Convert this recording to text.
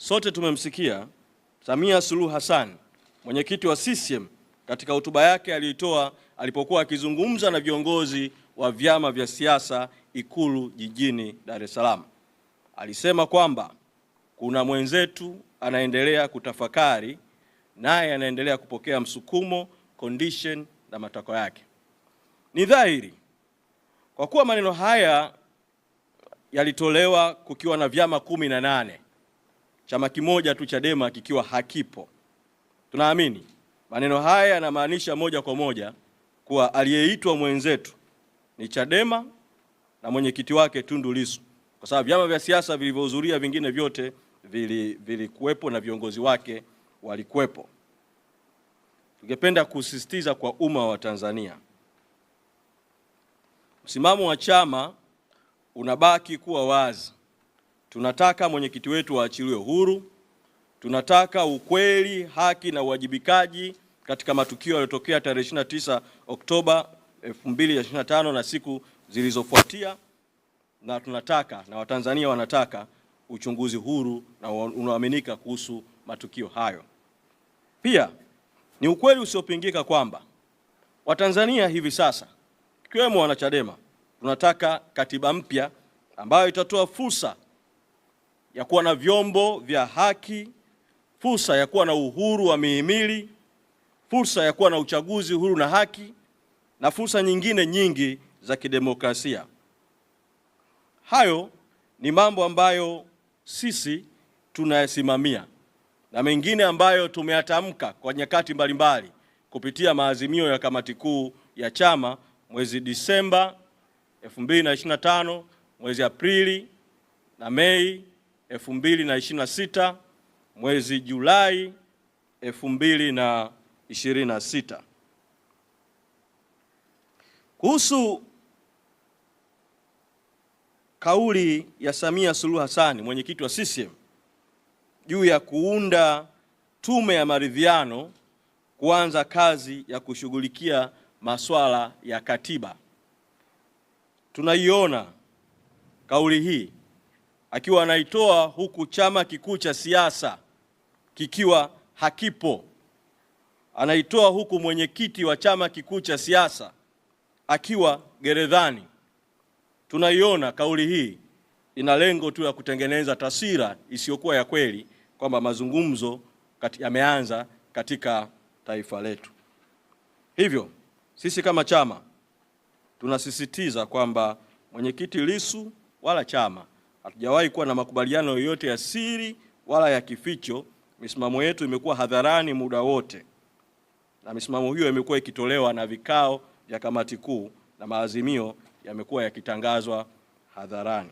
Sote tumemsikia Samia Suluhu Hassan, mwenyekiti wa CCM, katika hotuba yake aliyoitoa alipokuwa akizungumza na viongozi wa vyama vya siasa Ikulu jijini Dar es Salaam. Alisema kwamba kuna mwenzetu anaendelea kutafakari, naye anaendelea kupokea msukumo, condition na matakwa yake. Ni dhahiri kwa kuwa maneno haya yalitolewa kukiwa na vyama 18, chama kimoja tu Chadema kikiwa hakipo. Tunaamini maneno haya yanamaanisha moja kwa moja kuwa aliyeitwa mwenzetu ni Chadema na mwenyekiti wake Tundu Lissu, kwa sababu vyama vya siasa vilivyohudhuria vingine vyote vilikuwepo na viongozi wake walikuwepo. Tungependa kusisitiza kwa umma wa Tanzania, msimamo wa chama unabaki kuwa wazi. Tunataka mwenyekiti wetu aachiliwe huru. Tunataka ukweli, haki na uwajibikaji katika matukio yaliyotokea tarehe 29 Oktoba 2025 na siku zilizofuatia, na tunataka na Watanzania wanataka uchunguzi huru na unaoaminika kuhusu matukio hayo. Pia ni ukweli usiopingika kwamba Watanzania hivi sasa, ikiwemo wanachadema, tunataka katiba mpya ambayo itatoa fursa ya kuwa na vyombo vya haki, fursa ya kuwa na uhuru wa mihimili, fursa ya kuwa na uchaguzi huru na haki, na fursa nyingine nyingi za kidemokrasia. Hayo ni mambo ambayo sisi tunayasimamia na mengine ambayo tumeyatamka kwa nyakati mbalimbali kupitia maazimio ya kamati kuu ya chama mwezi Disemba 2025, mwezi Aprili na Mei 2026, mwezi Julai 2026. Kuhusu kauli ya Samia Suluhu Hassan, mwenyekiti wa CCM, juu ya kuunda tume ya maridhiano kuanza kazi ya kushughulikia masuala ya katiba, tunaiona kauli hii akiwa anaitoa huku chama kikuu cha siasa kikiwa hakipo. Anaitoa huku mwenyekiti wa chama kikuu cha siasa akiwa gerezani. Tunaiona kauli hii ina lengo tu ya kutengeneza taswira isiyokuwa ya kweli kwamba mazungumzo yameanza katika taifa letu. Hivyo sisi kama chama tunasisitiza kwamba mwenyekiti Lissu wala chama hatujawahi kuwa na makubaliano yoyote ya siri wala ya kificho. Misimamo yetu imekuwa hadharani muda wote, na misimamo hiyo imekuwa ikitolewa na vikao vya kamati kuu na maazimio yamekuwa yakitangazwa hadharani.